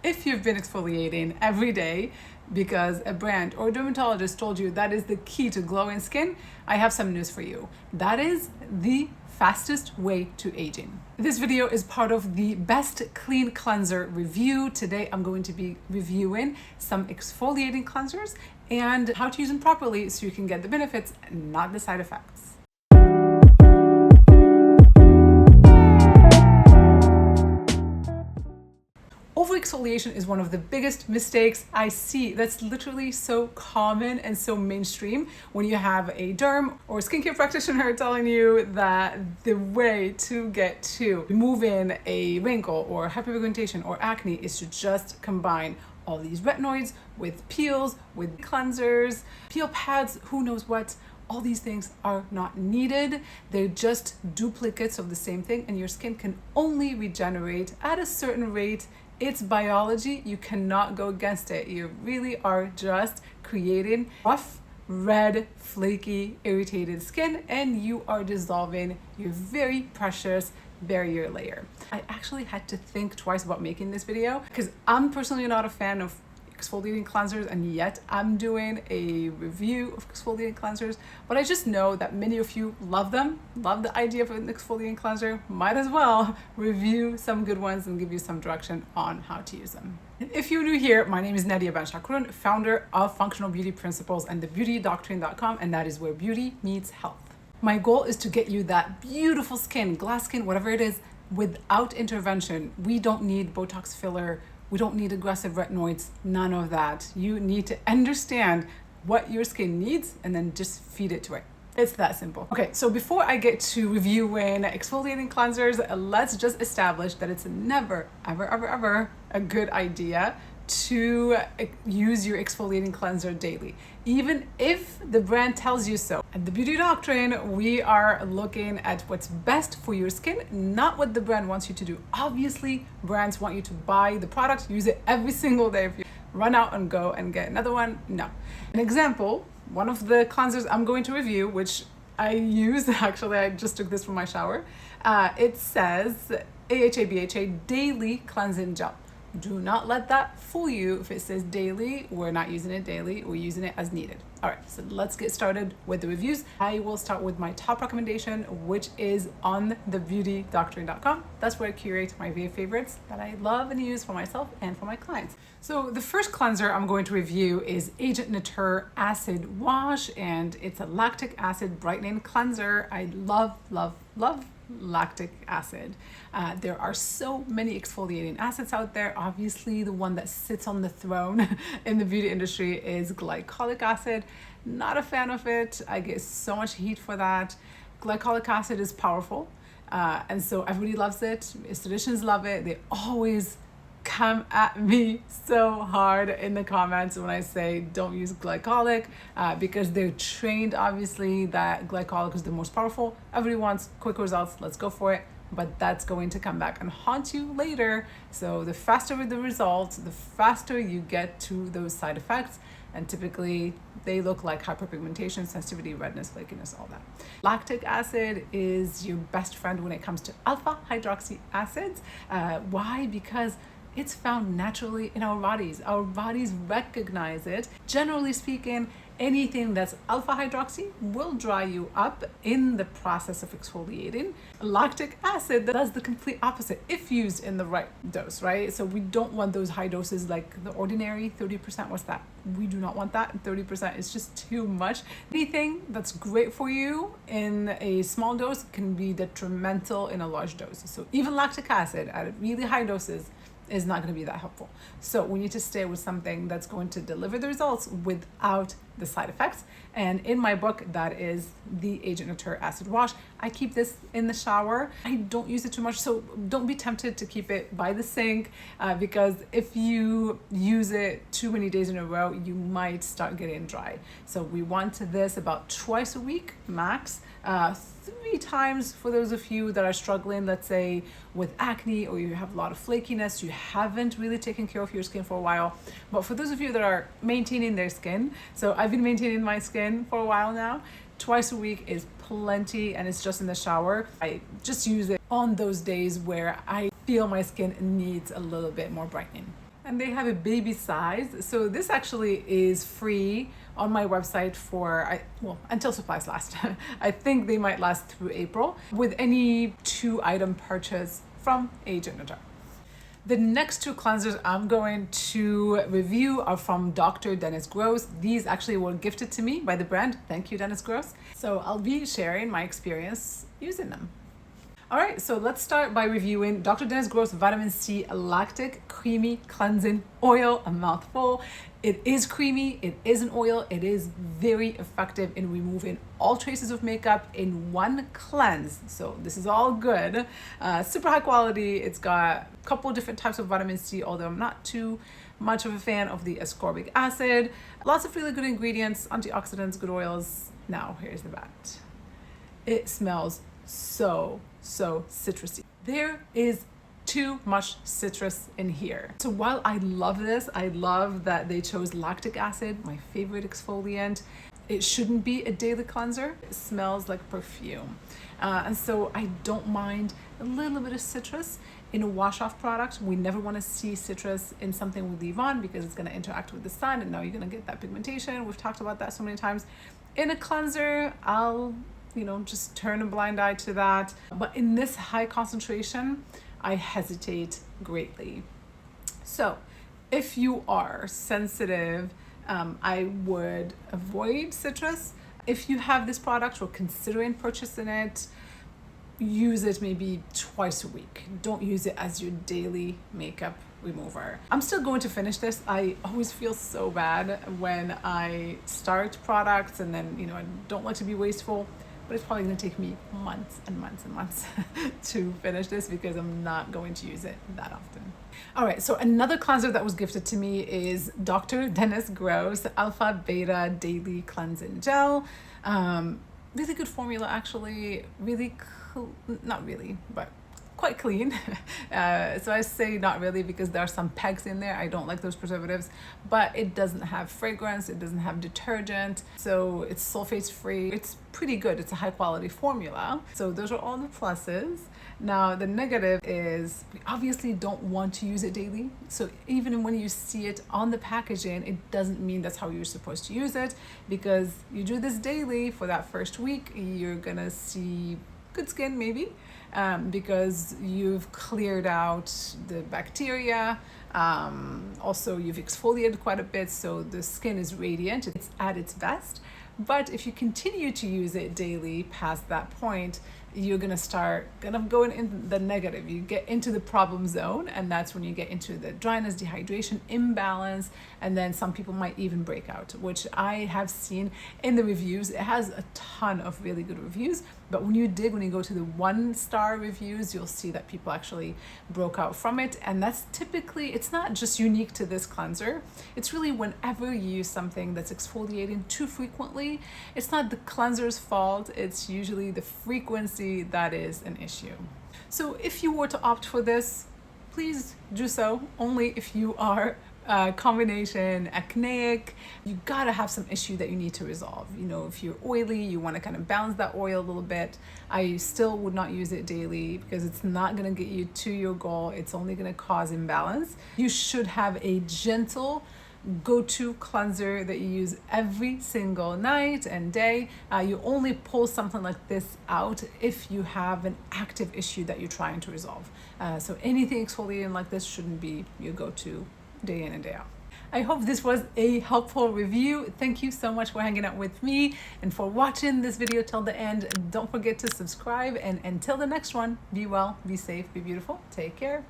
If you've been exfoliating every day because a brand or a dermatologist told you that is the key to glowing skin, I have some news for you. That is the fastest way to aging. This video is part of the best clean cleanser review. Today I'm going to be reviewing some exfoliating cleansers and how to use them properly so you can get the benefits and not the side effects. Over-exfoliation is one of the biggest mistakes I see. That's literally so common and so mainstream when you have a derm or skincare practitioner telling you that the way to get to removing a wrinkle or hyperpigmentation or acne is to just combine all these retinoids with peels, with cleansers, peel pads, who knows what. All these things are not needed. They're just duplicates of the same thing, and your skin can only regenerate at a certain rate. It's biology. You cannot go against it. You really are just creating rough, red, flaky, irritated skin, and you are dissolving your very precious barrier layer. I actually had to think twice about making this video because I'm personally not a fan of exfoliating cleansers, and yet I'm doing a review of exfoliating cleansers. But I just know that many of you love them, love the idea of an exfoliating cleanser. Might as well review some good ones and give you some direction on how to use them. If you're new here, my name is Nadia Team, founder of Functional Beauty Principles and the Doctrine.com, and that is where beauty meets health. My goal is to get you that beautiful skin, glass skin, whatever it is, without intervention. We don't need Botox filler. We don't need aggressive retinoids, none of that. You need to understand what your skin needs and then just feed it to it. It's that simple. Okay, so before I get to reviewing exfoliating cleansers, let's just establish that it's never, ever a good idea to use your exfoliating cleanser daily, even if the brand tells you so. At the Beauty Doctrine, we are looking at what's best for your skin, not what the brand wants you to do. Obviously, brands want you to buy the product, use it every single day. If you run out and go and get another one, no. An example, one of the cleansers I'm going to review, which I use, actually I just took this from my shower, it says AHA BHA Daily Cleansing Gel. Do not let that fool you. If it says daily, we're not using it daily. We're using it as needed. All right, so let's get started with the reviews. I will start with my top recommendation, which is on the beautydoctrine.com. That's where I curate my favorites that I love and use for myself and for my clients. So the first cleanser I'm going to review is Agent Nature Acid Wash, and it's a lactic acid brightening cleanser. I love lactic acid. There are so many exfoliating acids out there. Obviously, the one that sits on the throne in the beauty industry is glycolic acid. Not a fan of it. I get so much heat for that. Glycolic acid is powerful, and so everybody loves it. Estheticians love it. They always come at me so hard in the comments when I say don't use glycolic because they're trained obviously that glycolic is the most powerful. Everybody wants quick results, let's go for it, but that's going to come back and haunt you later. So the faster the results, the faster you get to those side effects, and typically they look like hyperpigmentation, sensitivity, redness, flakiness, all that. Lactic acid is your best friend when it comes to alpha hydroxy acids. Why? Because it's found naturally in our bodies. Our bodies recognize it. Generally speaking, anything that's alpha hydroxy will dry you up in the process of exfoliating. Lactic acid does the complete opposite if used in the right dose, right? So we don't want those high doses like the ordinary 30%. What's that? We do not want that. 30% is just too much. Anything that's great for you in a small dose can be detrimental in a large dose. So even lactic acid at really high doses is not going to be that helpful. So we need to stay with something that's going to deliver the results without the side effects. And in my book, that is the Agent Nature Acid Wash. I keep this in the shower. I don't use it too much, so don't be tempted to keep it by the sink because if you use it too many days in a row, you might start getting dry. So we want this about twice a week max. 3 times for those of you that are struggling, let's say with acne, or you have a lot of flakiness, you haven't really taken care of your skin for a while. But for those of you that are maintaining their skin, so I've been maintaining my skin for a while now, twice a week is plenty, and it's just in the shower. I just use it on those days where I feel my skin needs a little bit more brightening. and they have a baby size. So this actually is free on my website for, well, until supplies last. I think they might last through April with any 2-item purchase from a janitor. The next 2 cleansers I'm going to review are from Dr. Dennis Gross. These actually were gifted to me by the brand. Thank you, Dennis Gross. So I'll be sharing my experience using them. All right, so let's start by reviewing Dr. Dennis Gross Vitamin C Lactic Creamy Cleansing Oil, a mouthful. It is creamy, it is an oil, it is very effective in removing all traces of makeup in one cleanse. So this is all good. Super high quality. It's got a couple of different types of vitamin C, although I'm not too much of a fan of the ascorbic acid. Lots of really good ingredients, antioxidants, good oils. Now, here's the bat. It smells so citrusy. There is too much citrus in here. So while I love this, I love that they chose lactic acid, my favorite exfoliant. It shouldn't be a daily cleanser. It smells like perfume. And so I don't mind a little bit of citrus in a wash-off product. We never want to see citrus in something we leave on because it's going to interact with the sun, and now you're going to get that pigmentation. We've talked about that so many times. In a cleanser, I'll just turn a blind eye to that. But in this high concentration, I hesitate greatly. So if you are sensitive, I would avoid citrus. If you have this product or considering purchasing it, use it maybe twice a week. Don't use it as your daily makeup remover. I'm still going to finish this. I always feel so bad when I start products and then, I don't like to be wasteful. But it's probably going to take me months and months and months to finish this because I'm not going to use it that often. All right, so another cleanser that was gifted to me is Dr. Dennis Gross Alpha Beta Daily Cleansing Gel. Really good formula, actually. Really, not really, but quite clean. So I say not really because there are some pegs in there. I don't like those preservatives, but it doesn't have fragrance. It doesn't have detergent. So it's sulfates free. It's pretty good. It's a high quality formula. So those are all the pluses. Now the negative is we obviously don't want to use it daily. So even when you see it on the packaging, it doesn't mean that's how you're supposed to use it, because you do this daily for that first week, you're gonna see good skin maybe, because you've cleared out the bacteria. Also, you've exfoliated quite a bit, so the skin is radiant. It's at its best. But if you continue to use it daily past that point, you're gonna start kind of going in the negative. You get into the problem zone, and that's when you get into the dryness, dehydration, imbalance, and then some people might even break out, which I have seen in the reviews. It has a ton of really good reviews, but when you go to the 1-star reviews, you'll see that people actually broke out from it. And that's typically, it's not just unique to this cleanser. It's really whenever you use something that's exfoliating too frequently, it's not the cleanser's fault. It's usually the frequency that is an issue. So if you were to opt for this, please do so only if you are combination acneic. You gotta have some issue that you need to resolve. If you're oily, you want to kind of balance that oil a little bit. I still would not use it daily because it's not going to get you to your goal. It's only going to cause imbalance. You should have a gentle go-to cleanser that you use every single night and day. You only pull something like this out if you have an active issue that you're trying to resolve. So anything exfoliating like this shouldn't be your go-to day in and day out. I hope this was a helpful review. Thank you so much for hanging out with me and for watching this video till the end. Don't forget to subscribe, and until the next one, be well, be safe, be beautiful. Take care.